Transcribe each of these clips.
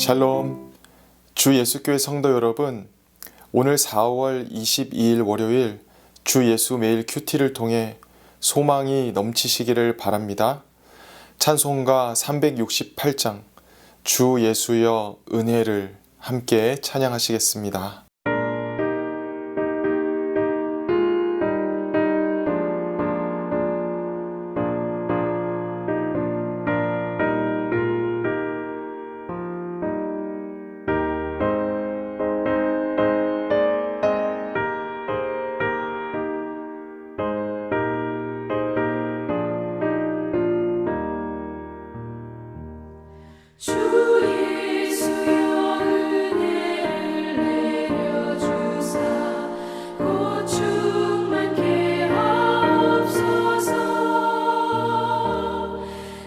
샬롬, 주 예수교회 성도 여러분, 오늘 4월 22일 월요일 주 예수 매일 큐티를 통해 소망이 넘치시기를 바랍니다. 찬송가 368장 주 예수여 은혜를 함께 찬양하시겠습니다. 주 예수여 은혜를 내려주사 고충 많게 하옵소서.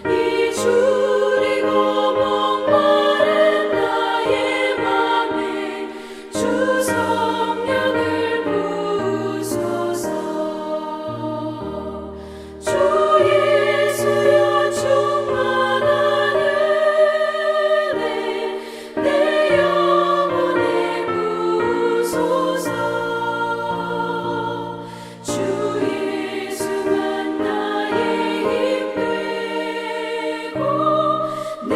이 줄이고 목마른 나의 맘에 주 성령을 부으소서. 주 예수여 충만한 내 영혼에 부으소서. 주 예수만 나의 힘 되고 내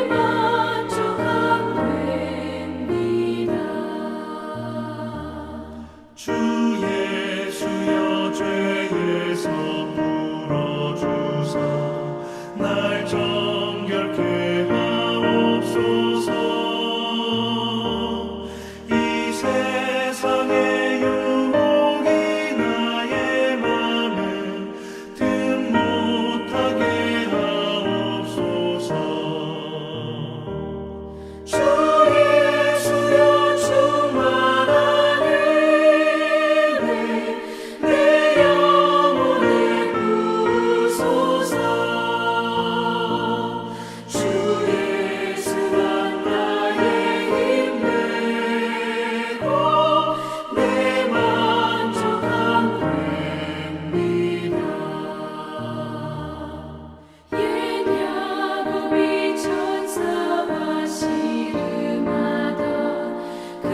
만족함 됩니다. 주 예수여 죄에서 풀어주사 날 정결케 하옵소서. 이 세상의 유혹이 나의 맘에 틈 못하게 하옵소서. 주 예수여 충만한 은혜 내 영혼에 부으소서. 주 예수만 나의 힘 되고 내 만족함 됩니다. 옛 야곱이 천사와 씨름하던 그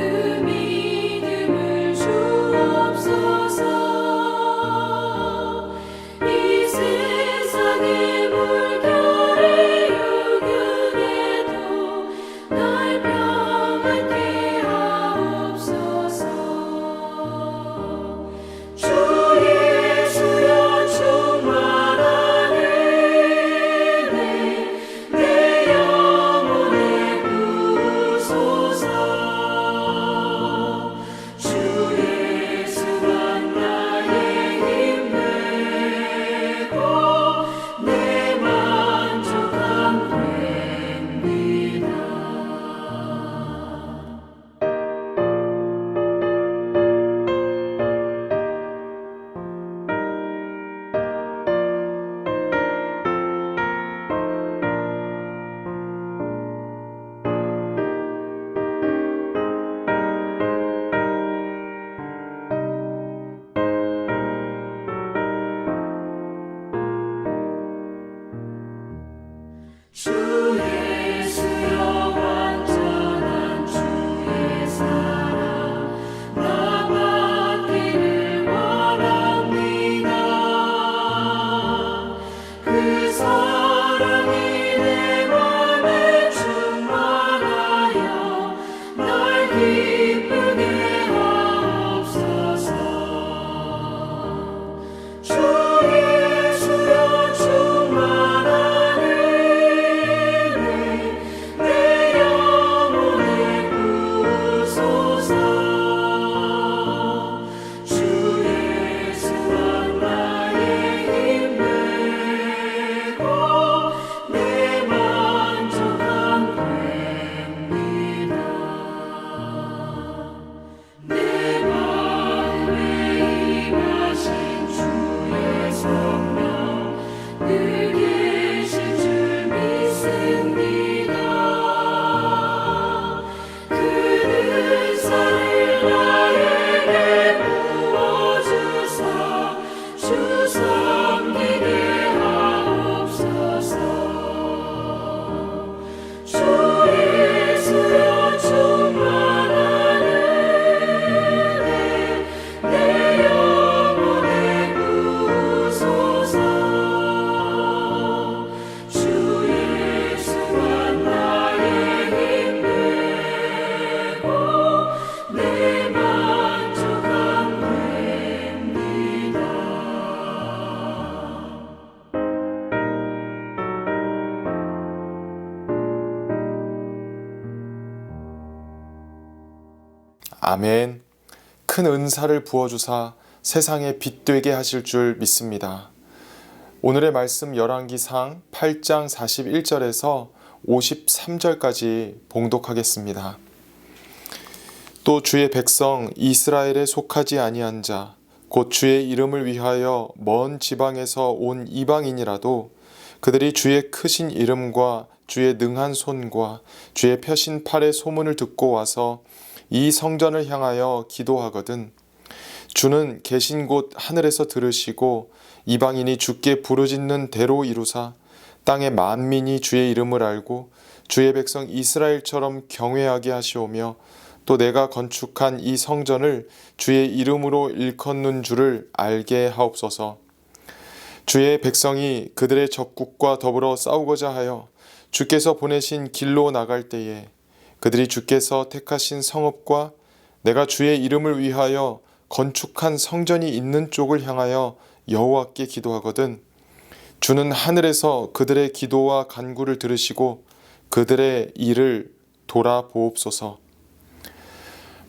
믿음을 주옵소서. 이 세상의 물결의 유혹에도 날 평안케 하옵소서. 주 예수여 충만한 은혜 내 영혼에 부으소서. 주 예수만 나의 힘 되고 내 만족함 됩니다. 주 예수여 완전한 주의 사랑 나 받기를 원합니다. 그 사랑이 내 맘에 충만하여 날 기쁘게 하옵소서. 주 예수여 충만한 은혜 내 영혼에 부으소서. 주 예수만 나의 힘 되고 내 만족함 됩니다. 아멘. 큰 은사를 부어주사 세상에 빛되게 하실 줄 믿습니다. 오늘의 말씀 열왕기상 8장 41절에서 53절까지 봉독하겠습니다. 또 주의 백성 이스라엘에 속하지 아니한 자 곧 주의 이름을 위하여 먼 지방에서 온 이방인이라도 그들이 주의 크신 이름과 주의 능한 손과 주의 펴신 팔의 소문을 듣고 와서 이 성전을 향하여 기도하거든 주는 계신 곳 하늘에서 들으시고 이방인이 주께 부르짖는 대로 이루사 땅의 만민이 주의 이름을 알고 주의 백성 이스라엘처럼 경외하게 하시오며 또 내가 건축한 이 성전을 주의 이름으로 일컫는 줄을 알게 하옵소서. 주의 백성이 그들의 적국과 더불어 싸우고자 하여 주께서 보내신 길로 나갈 때에 그들이 주께서 택하신 성읍과 내가 주의 이름을 위하여 건축한 성전이 있는 쪽을 향하여 여호와께 기도하거든 주는 하늘에서 그들의 기도와 간구를 들으시고 그들의 일을 돌아보옵소서.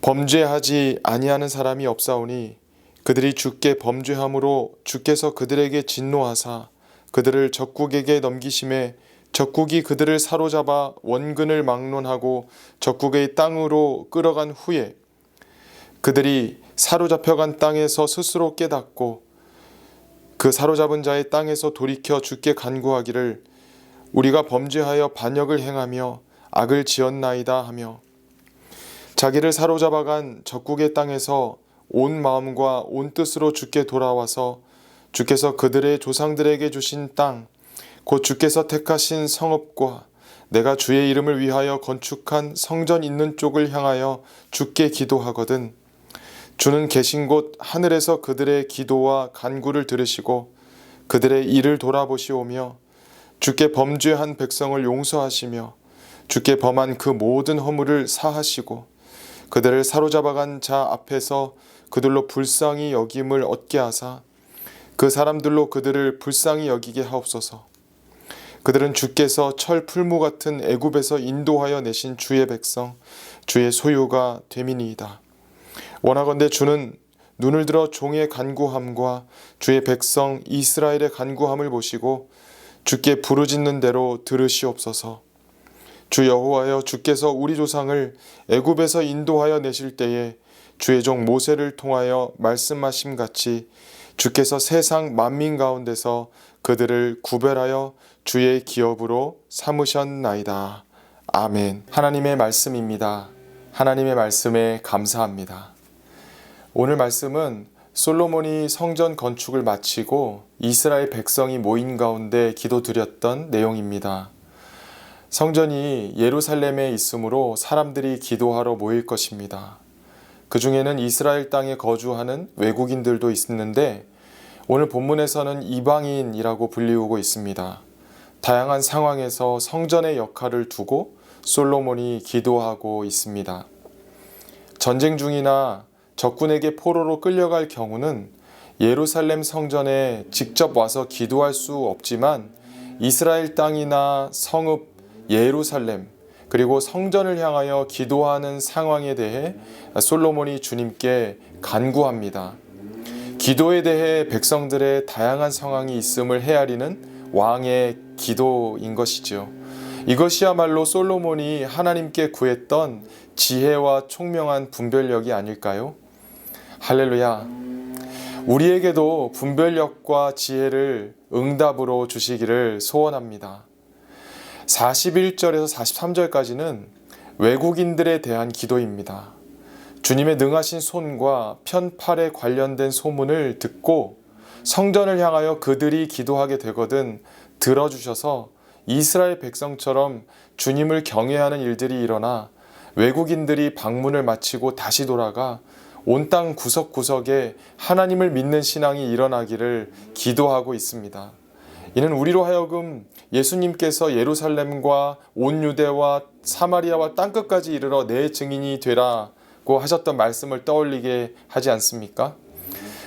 범죄하지 아니하는 사람이 없사오니 그들이 주께 범죄함으로 주께서 그들에게 진노하사 그들을 적국에게 넘기심에 적국이 그들을 사로잡아 원근을 막론하고 적국의 땅으로 끌어간 후에 그들이 사로잡혀간 땅에서 스스로 깨닫고 그 사로잡은 자의 땅에서 돌이켜 주께 간구하기를 우리가 범죄하여 반역을 행하며 악을 지었나이다 하며 자기를 사로잡아간 적국의 땅에서 온 마음과 온 뜻으로 주께 돌아와서 주께서 그들의 조상들에게 주신 땅, 곧 주께서 택하신 성읍과 내가 주의 이름을 위하여 건축한 성전 있는 쪽을 향하여 주께 기도하거든 주는 계신 곳 하늘에서 그들의 기도와 간구를 들으시고 그들의 일을 돌아보시오며 주께 범죄한 백성을 용서하시며 주께 범한 그 모든 허물을 사하시고 그들을 사로잡아간 자 앞에서 그들로 불쌍히 여김을 얻게 하사 그 사람들로 그들을 불쌍히 여기게 하옵소서. 그들은 주께서 철 풀무 같은 애굽에서 인도하여 내신 주의 백성 주의 소유가 됨이니이다. 원하건대 주는 눈을 들어 종의 간구함과 주의 백성 이스라엘의 간구함을 보시고 주께 부르짖는 대로 들으시옵소서. 주 여호와여 주께서 우리 조상을 애굽에서 인도하여 내실 때에 주의 종 모세를 통하여 말씀하심 같이 주께서 세상 만민 가운데서 그들을 구별하여 주의 기업으로 삼으셨나이다. 아멘. 하나님의 말씀입니다. 하나님의 말씀에 감사합니다. 오늘 말씀은 솔로몬이 성전 건축을 마치고 이스라엘 백성이 모인 가운데 기도드렸던 내용입니다. 성전이 예루살렘에 있으므로 사람들이 기도하러 모일 것입니다. 그 중에는 이스라엘 땅에 거주하는 외국인들도 있는데 오늘 본문에서는 이방인이라고 불리우고 있습니다. 다양한 상황에서 성전의 역할을 두고 솔로몬이 기도하고 있습니다. 전쟁 중이나 적군에게 포로로 끌려갈 경우는 예루살렘 성전에 직접 와서 기도할 수 없지만 이스라엘 땅이나 성읍 예루살렘 그리고 성전을 향하여 기도하는 상황에 대해 솔로몬이 주님께 간구합니다. 기도에 대해 백성들의 다양한 상황이 있음을 헤아리는 왕의 기도인 것이죠. 이것이야말로 솔로몬이 하나님께 구했던 지혜와 총명한 분별력이 아닐까요? 할렐루야. 우리에게도 분별력과 지혜를 응답으로 주시기를 소원합니다. 41절에서 43절까지는 외국인들에 대한 기도입니다. 주님의 능하신 손과 편팔에 관련된 소문을 듣고 성전을 향하여 그들이 기도하게 되거든 들어주셔서 이스라엘 백성처럼 주님을 경외하는 일들이 일어나 외국인들이 방문을 마치고 다시 돌아가 온 땅 구석구석에 하나님을 믿는 신앙이 일어나기를 기도하고 있습니다. 이는 우리로 하여금 예수님께서 예루살렘과 온 유대와 사마리아와 땅끝까지 이르러 내 증인이 되라고 하셨던 말씀을 떠올리게 하지 않습니까?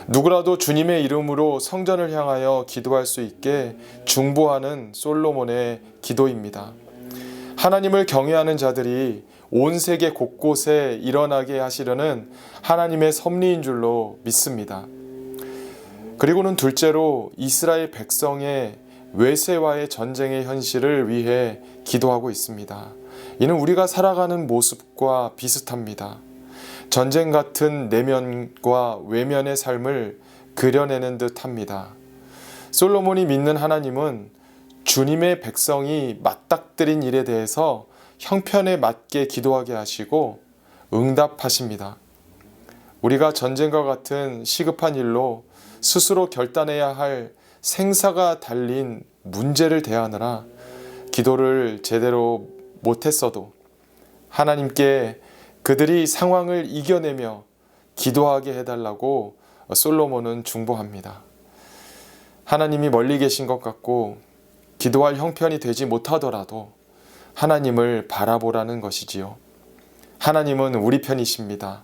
누구라도 주님의 이름으로 성전을 향하여 기도할 수 있게 중보하는 솔로몬의 기도입니다. 하나님을 경외하는 자들이 온 세계 곳곳에 일어나게 하시려는 하나님의 섭리인 줄로 믿습니다. 그리고는 둘째로 이스라엘 백성의 외세와의 전쟁의 현실을 위해 기도하고 있습니다. 이는 우리가 살아가는 모습과 비슷합니다. 전쟁 같은 내면과 외면의 삶을 그려내는 듯 합니다. 솔로몬이 믿는 하나님은 주님의 백성이 맞닥뜨린 일에 대해서 형편에 맞게 기도하게 하시고 응답하십니다. 우리가 전쟁과 같은 시급한 일로 스스로 결단해야 할 생사가 달린 문제를 대하느라 기도를 제대로 못했어도 하나님께 그들이 상황을 이겨내며 기도하게 해달라고 솔로몬은 중보합니다. 하나님이 멀리 계신 것 같고 기도할 형편이 되지 못하더라도 하나님을 바라보라는 것이지요. 하나님은 우리 편이십니다.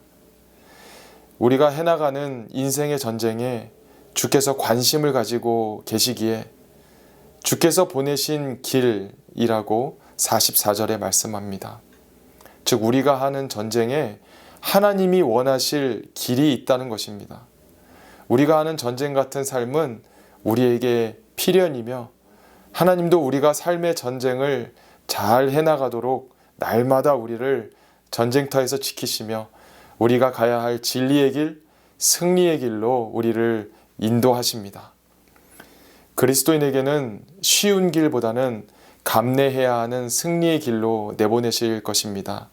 우리가 해나가는 인생의 전쟁에 주께서 관심을 가지고 계시기에 주께서 보내신 길이라고 44절에 말씀합니다. 즉 우리가 하는 전쟁에 하나님이 원하실 길이 있다는 것입니다. 우리가 하는 전쟁 같은 삶은 우리에게 필연이며 하나님도 우리가 삶의 전쟁을 잘 해나가도록 날마다 우리를 전쟁터에서 지키시며 우리가 가야 할 진리의 길, 승리의 길로 우리를 인도하십니다. 그리스도인에게는 쉬운 길보다는 감내해야 하는 승리의 길로 내보내실 것입니다.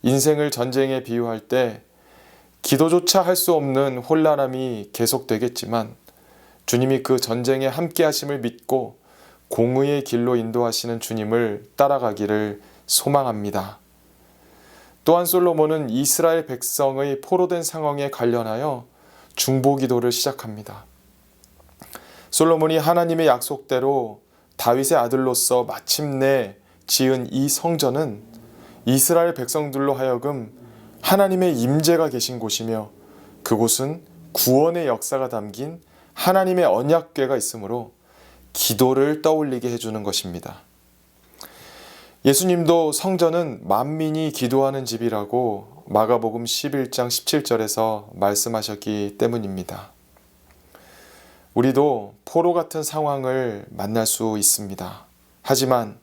인생을 전쟁에 비유할 때 기도조차 할 수 없는 혼란함이 계속되겠지만 주님이 그 전쟁에 함께 하심을 믿고 공의의 길로 인도하시는 주님을 따라가기를 소망합니다. 또한 솔로몬은 이스라엘 백성의 포로된 상황에 관련하여 중보기도를 시작합니다. 솔로몬이 하나님의 약속대로 다윗의 아들로서 마침내 지은 이 성전은 이스라엘 백성들로 하여금 하나님의 임재가 계신 곳이며 그곳은 구원의 역사가 담긴 하나님의 언약궤가 있으므로 기도를 떠올리게 해주는 것입니다. 예수님도 성전은 만민이 기도하는 집이라고 마가복음 11장 17절에서 말씀하셨기 때문입니다. 우리도 포로 같은 상황을 만날 수 있습니다. 하지만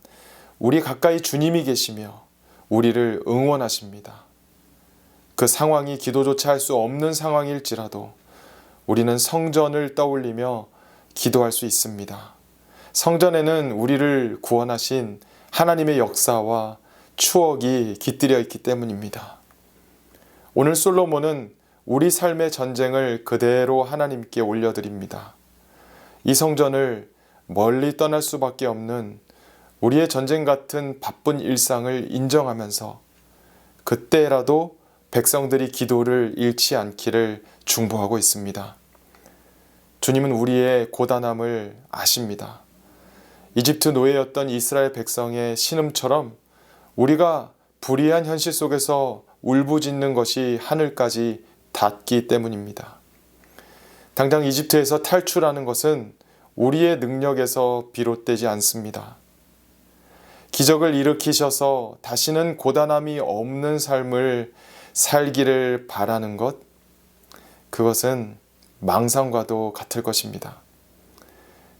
우리 가까이 주님이 계시며 우리를 응원하십니다. 그 상황이 기도조차 할 수 없는 상황일지라도 우리는 성전을 떠올리며 기도할 수 있습니다. 성전에는 우리를 구원하신 하나님의 역사와 추억이 깃들여 있기 때문입니다. 오늘 솔로몬은 우리 삶의 전쟁을 그대로 하나님께 올려드립니다. 이 성전을 멀리 떠날 수밖에 없는 우리의 전쟁 같은 바쁜 일상을 인정하면서 그때라도 백성들이 기도를 잃지 않기를 중보하고 있습니다. 주님은 우리의 고단함을 아십니다. 이집트 노예였던 이스라엘 백성의 신음처럼 우리가 불의한 현실 속에서 울부짖는 것이 하늘까지 닿기 때문입니다. 당장 이집트에서 탈출하는 것은 우리의 능력에서 비롯되지 않습니다. 기적을 일으키셔서 다시는 고단함이 없는 삶을 살기를 바라는 것, 그것은 망상과도 같을 것입니다.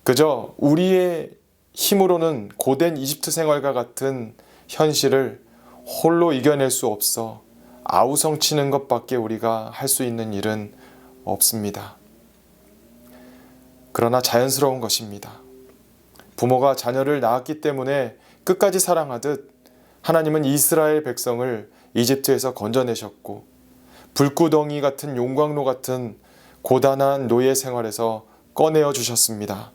그저 우리의 힘으로는 고된 이집트 생활과 같은 현실을 홀로 이겨낼 수 없어 아우성치는 것밖에 우리가 할 수 있는 일은 없습니다. 그러나 자연스러운 것입니다. 부모가 자녀를 낳았기 때문에 끝까지 사랑하듯 하나님은 이스라엘 백성을 이집트에서 건져내셨고 불구덩이 같은 용광로 같은 고단한 노예 생활에서 꺼내어 주셨습니다.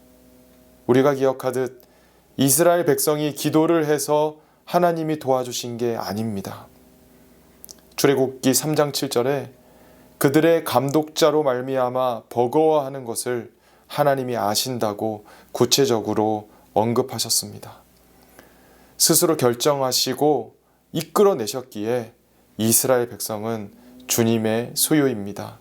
우리가 기억하듯 이스라엘 백성이 기도를 해서 하나님이 도와주신 게 아닙니다. 출애굽기 3장 7절에 그들의 감독자로 말미암아 버거워하는 것을 하나님이 아신다고 구체적으로 언급하셨습니다. 스스로 결정하시고 이끌어내셨기에 이스라엘 백성은 주님의 소유입니다.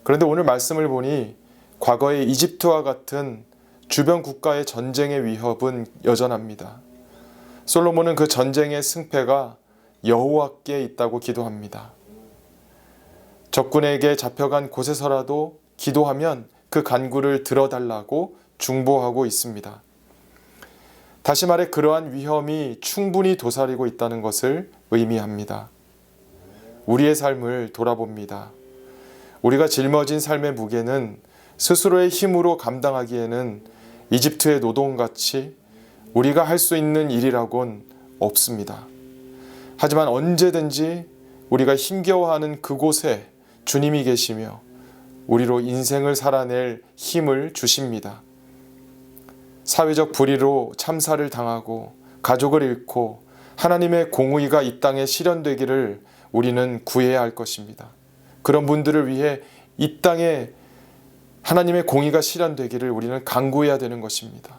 그런데 오늘 말씀을 보니 과거의 이집트와 같은 주변 국가의 전쟁의 위협은 여전합니다. 솔로몬은 그 전쟁의 승패가 여호와께 있다고 기도합니다. 적군에게 잡혀간 곳에서라도 기도하면 그 간구를 들어달라고 중보하고 있습니다. 다시 말해 그러한 위험이 충분히 도사리고 있다는 것을 의미합니다. 우리의 삶을 돌아봅니다. 우리가 짊어진 삶의 무게는 스스로의 힘으로 감당하기에는 이집트의 노동같이 우리가 할 수 있는 일이라곤 없습니다. 하지만 언제든지 우리가 힘겨워하는 그곳에 주님이 계시며 우리로 인생을 살아낼 힘을 주십니다. 사회적 불의로 참사를 당하고 가족을 잃고 하나님의 공의가 이 땅에 실현되기를 우리는 구해야 할 것입니다. 그런 분들을 위해 이 땅에 하나님의 공의가 실현되기를 우리는 간구해야 되는 것입니다.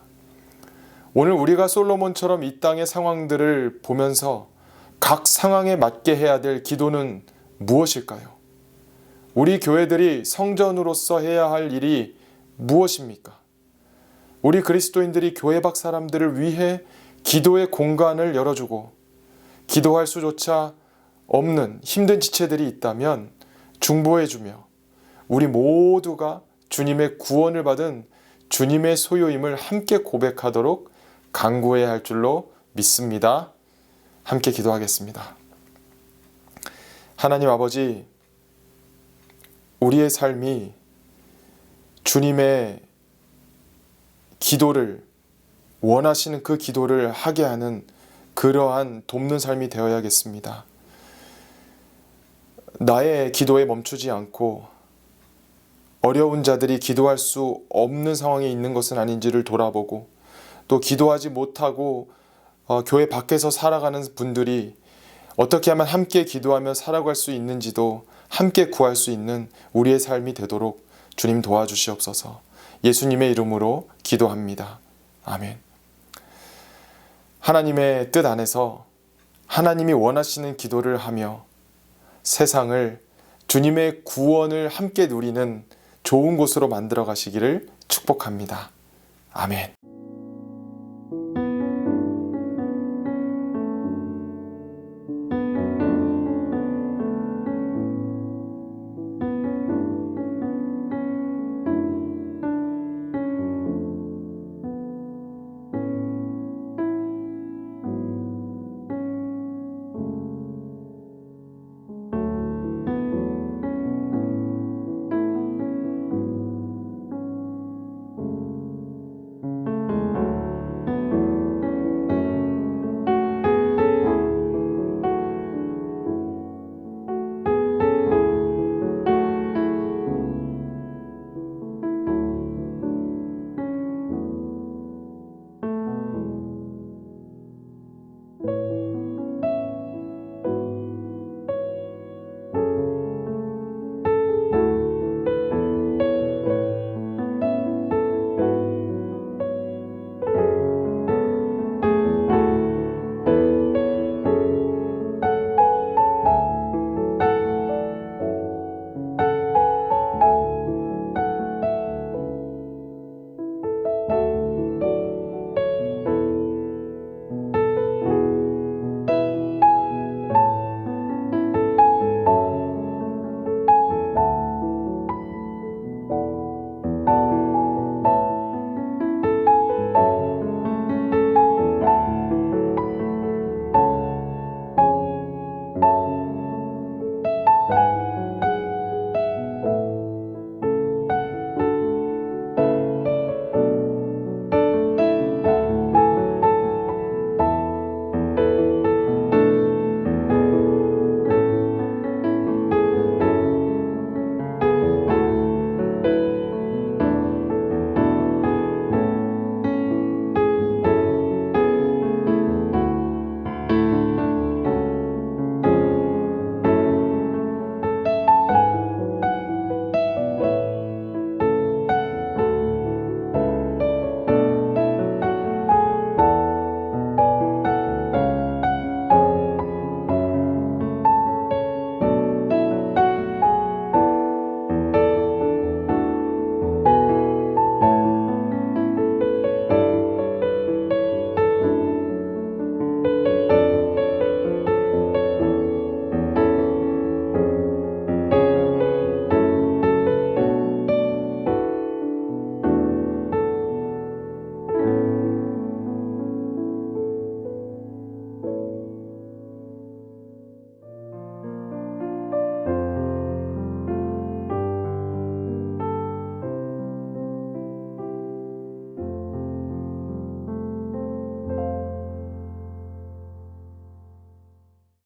오늘 우리가 솔로몬처럼 이 땅의 상황들을 보면서 각 상황에 맞게 해야 될 기도는 무엇일까요? 우리 교회들이 성전으로서 해야 할 일이 무엇입니까? 우리 그리스도인들이 교회 밖 사람들을 위해 기도의 공간을 열어주고 기도할 수조차 없는 힘든 지체들이 있다면 중보해주며 우리 모두가 주님의 구원을 받은 주님의 소유임을 함께 고백하도록 간구해야 할 줄로 믿습니다. 함께 기도하겠습니다. 하나님 아버지, 우리의 삶이 주님의 기도를 원하시는 그 기도를 하게 하는 그러한 돕는 삶이 되어야겠습니다. 나의 기도에 멈추지 않고 어려운 자들이 기도할 수 없는 상황에 있는 것은 아닌지를 돌아보고 또 기도하지 못하고 교회 밖에서 살아가는 분들이 어떻게 하면 함께 기도하며 살아갈 수 있는지도 함께 구할 수 있는 우리의 삶이 되도록 주님 도와주시옵소서. 예수님의 이름으로 기도합니다. 아멘. 하나님의 뜻 안에서 하나님이 원하시는 기도를 하며 세상을 주님의 구원을 함께 누리는 좋은 곳으로 만들어 가시기를 축복합니다. 아멘.